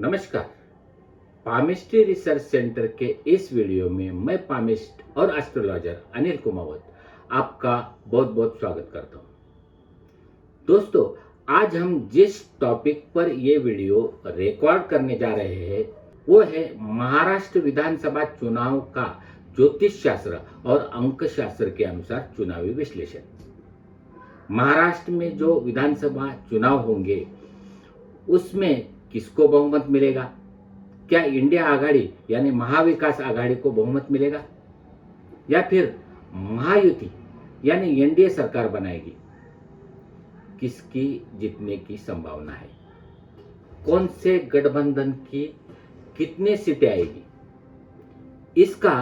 नमस्कार। Palmistry research centre के इस वीडियो में मैं पामिस्ट और एस्ट्रोलॉजर अनिल कुमावत आपका बहुत बहुत स्वागत करता हूं। दोस्तों, आज हम जिस टॉपिक पर ये वीडियो रिकॉर्ड करने जा रहे हैं वो है महाराष्ट्र विधानसभा चुनाव का ज्योतिष शास्त्र और अंक शास्त्र के अनुसार चुनावी विश्लेषण। महाराष्ट्र में जो विधानसभा चुनाव होंगे उसमें किसको बहुमत मिलेगा? क्या इंडिया आघाड़ी यानी महाविकास आघाड़ी को बहुमत मिलेगा या फिर महायुति यानी एनडीए सरकार बनाएगी? किसकी जीतने की संभावना है? कौन से गठबंधन की कितनी सीटें आएगी? इसका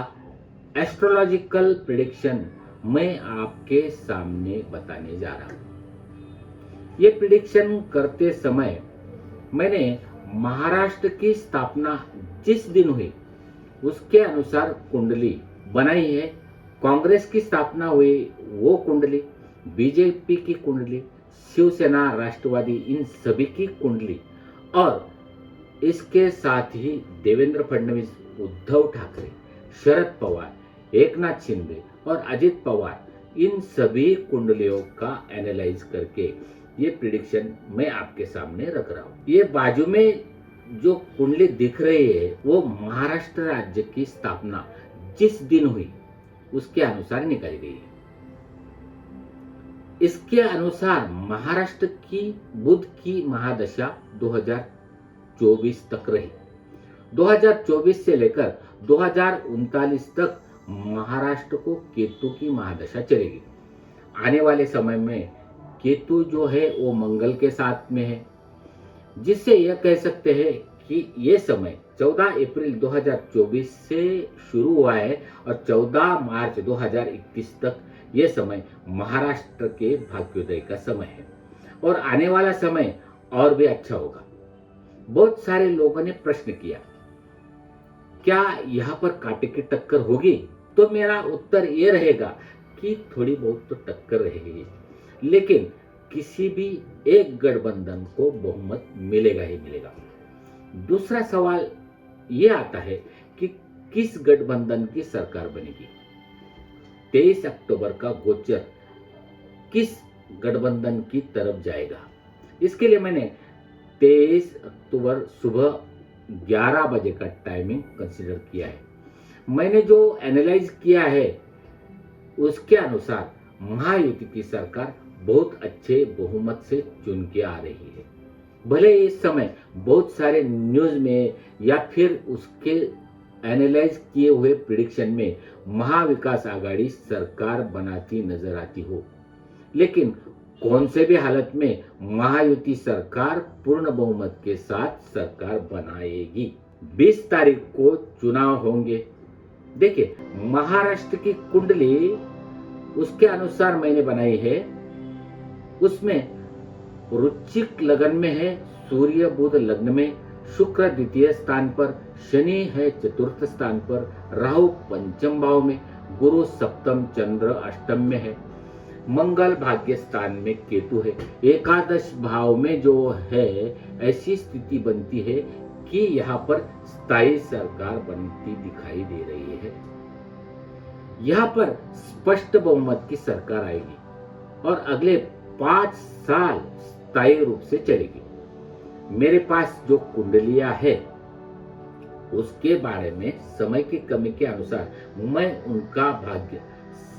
एस्ट्रोलॉजिकल प्रेडिक्शन मैं आपके सामने बताने जा रहा हूं। ये प्रेडिक्शन करते समय मैंने महाराष्ट्र की स्थापना जिस दिन हुई उसके अनुसार कुंडली बनाई है। कांग्रेस की स्थापना हुई वो कुंडली, बीजेपी की कुंडली, शिवसेना, राष्ट्रवादी, इन सभी की कुंडली और इसके साथ ही देवेंद्र फडणवीस, उद्धव ठाकरे, शरद पवार, एकनाथ शिंदे और अजित पवार, इन सभी कुंडलियों का एनालाइज करके ये प्रेडिक्शन मैं आपके सामने रख रहा हूं। ये बाजू में जो कुंडली दिख रही है वो महाराष्ट्र राज्य की स्थापना जिस दिन हुई उसके अनुसार निकाली गई है। इसके अनुसार महाराष्ट्र की बुध की महादशा 2024 तक रही। 2024 से लेकर 2039 तक महाराष्ट्र को केतु की महादशा चलेगी। आने वाले समय में केतु जो है वो मंगल के साथ में है, जिससे यह कह सकते हैं कि ये समय 14 अप्रैल 2024 से शुरू हुआ है और 14 मार्च 2021 तक ये समय महाराष्ट्र के भाग्योदय का समय है और आने वाला समय और भी अच्छा होगा। बहुत सारे लोगों ने प्रश्न किया, क्या यहाँ पर कांटे की टक्कर होगी? तो मेरा उत्तर ये रहेगा कि थोड़ी बहुत तो टक्कर रहेगी, लेकिन किसी भी एक गठबंधन को बहुमत मिलेगा ही मिलेगा। दूसरा सवाल यह आता है कि किस गठबंधन की सरकार बनेगी। 23 अक्टूबर का गोचर किस गठबंधन की तरफ जाएगा, इसके लिए मैंने 23 अक्टूबर सुबह 11 बजे का टाइमिंग कंसीडर किया है। मैंने जो एनालाइज किया है उसके अनुसार महायुति की सरकार बहुत अच्छे बहुमत से चुन के आ रही है। भले इस समय बहुत सारे न्यूज में या फिर उसके एनालाइज किए हुए प्रेडिक्शन में महाविकास आघाड़ी सरकार बनाती नजर आती हो, लेकिन कौन से भी हालत में महायुति सरकार पूर्ण बहुमत के साथ सरकार बनाएगी। 20 तारीख को चुनाव होंगे। देखिए, महाराष्ट्र की कुंडली उसके अनुसार मैंने बनाई है। उसमें वृश्चिक लग्न में है, सूर्य बुध लग्न में, शुक्र द्वितीय स्थान पर, शनि है चतुर्थ स्थान पर, राहु पंचम भाव में, गुरु सप्तम, चंद्र अष्टम में है, मंगल भाग्य स्थान में, केतु है। एकादश भाव में जो है ऐसी स्थिति बनती है कि यहाँ पर स्थायी सरकार बनती दिखाई दे रही है। यहाँ पर स्पष्ट बहुमत की सरकार आएगी और अगले 5 साल स्थायी रूप से चलेगी। मेरे पास जो कुंडलियां है उसके बारे में समय की कमी के अनुसार मैं उनका भाग्य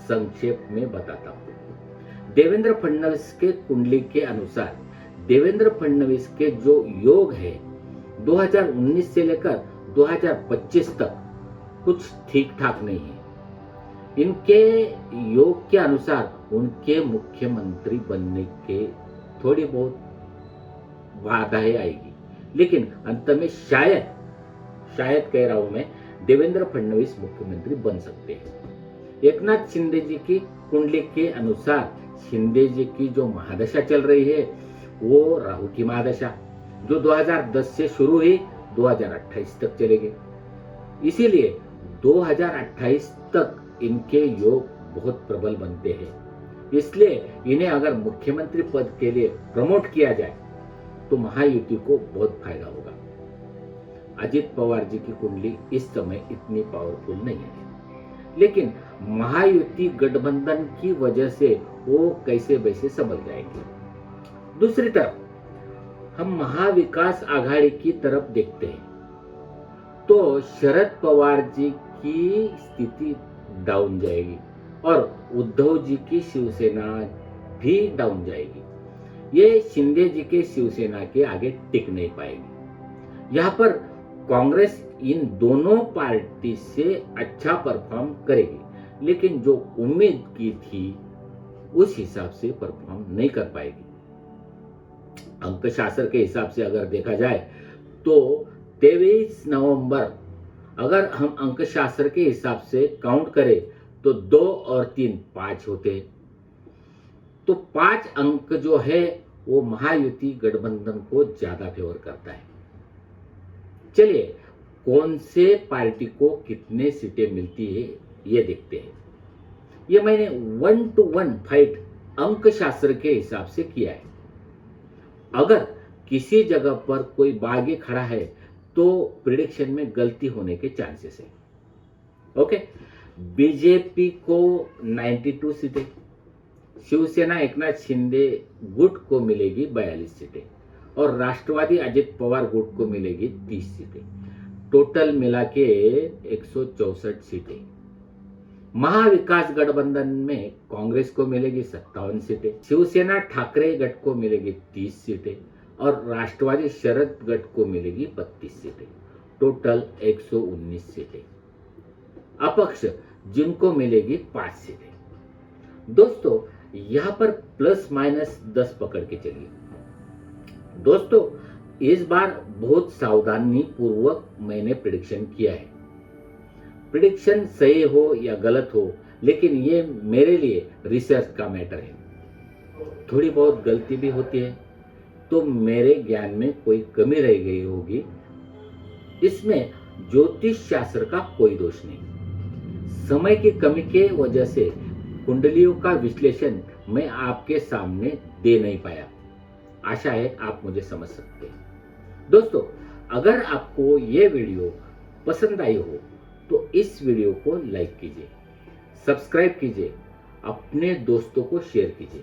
संक्षेप में बताता हूं। देवेंद्र फडणवीस के कुंडली के अनुसार देवेंद्र फडणवीस के जो योग है 2019 से लेकर 2025 तक कुछ ठीक ठाक नहीं है। इनके योग के अनुसार उनके मुख्यमंत्री बनने के थोड़ी बहुत बाधाएं आएगी, लेकिन अंत में शायद कह रहा हूं मैं, देवेंद्र फडणवीस मुख्यमंत्री बन सकते हैं। एकनाथ शिंदे जी की कुंडली के अनुसार शिंदे जी की जो महादशा चल रही है वो राहु की महादशा, जो 2010 से शुरू हुई 2028 तक चलेगी। इसीलिए 2028 तक इनके योग बहुत प्रबल बनते हैं। इसलिए इन्हें अगर मुख्यमंत्री पद के लिए प्रमोट किया जाए तो महायुति को बहुत फायदा होगा। अजित पवार जी की कुंडली इस समय इतनी पावरफुल नहीं है, लेकिन महायुति गठबंधन की वजह से वो कैसे वैसे संभल जाएंगे। दूसरी तरफ हम महाविकास आघाड़ी की तरफ देखते हैं तो शरद पवार जी की स्थिति डाउन जाएगी और उद्धव जी की शिवसेना भी डाउन जाएगी। ये शिंदे जी के शिवसेना के आगे टिक नहीं पाएगी। यहाँ पर कांग्रेस इन दोनों पार्टी से अच्छा परफॉर्म करेगी, लेकिन जो उम्मीद की थी उस हिसाब से परफॉर्म नहीं कर पाएगी। अंकशास्त्र के हिसाब से अगर देखा जाए तो 23 नवंबर अगर हम अंकशास्त्र के हिसाब से काउंट करें तो 2 और 3 5 होते हैं। तो 5 अंक जो है वो महायुति गठबंधन को ज्यादा फेवर करता है। चलिए कौन से पार्टी को कितने सीटें मिलती है ये देखते हैं। ये मैंने 1 to 1 फाइट अंकशास्त्र के हिसाब से किया है। अगर किसी जगह पर कोई बागी खड़ा है तो प्रिडिक्शन में गलती होने के चांसेस है। ओके, बीजेपी को 92 सीटें, शिवसेना एकनाथ शिंदे गुट को मिलेगी 42 सीटें और राष्ट्रवादी अजित पवार गुट को मिलेगी 30 सीटें। टोटल मिला के 164 सीटें। महाविकास गठबंधन में कांग्रेस को मिलेगी 57 सीटें, शिवसेना ठाकरे गठ को मिलेगी 30 सीटें और राष्ट्रवादी शरद गठ को मिलेगी 32 सीटें। टोटल 119 सीटें। अपक्ष जिनको मिलेगी 5 सीटें। दोस्तों यहां पर प्लस माइनस 10 पकड़ के चलिए। दोस्तों इस बार बहुत सावधानी पूर्वक मैंने प्रिडिक्शन किया है। प्रिडिक्शन सही हो या गलत हो, लेकिन ये मेरे लिए रिसर्च का मैटर है। थोड़ी बहुत गलती भी होती है तो मेरे ज्ञान में कोई कमी रह गई होगी, इसमें ज्योतिष शास्त्र का कोई दोष नहीं। समय की कमी के वजह से कुंडलियों का विश्लेषण मैं आपके सामने दे नहीं पाया। आशा है आप मुझे समझ सकते हैं। दोस्तों अगर आपको ये वीडियो पसंद आई हो तो इस वीडियो को लाइक कीजिए, सब्सक्राइब कीजिए, अपने दोस्तों को शेयर कीजिए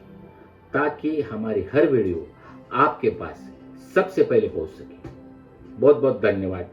ताकि हमारी हर वीडियो आपके पास सबसे पहले पहुंच सके। बहुत बहुत धन्यवाद।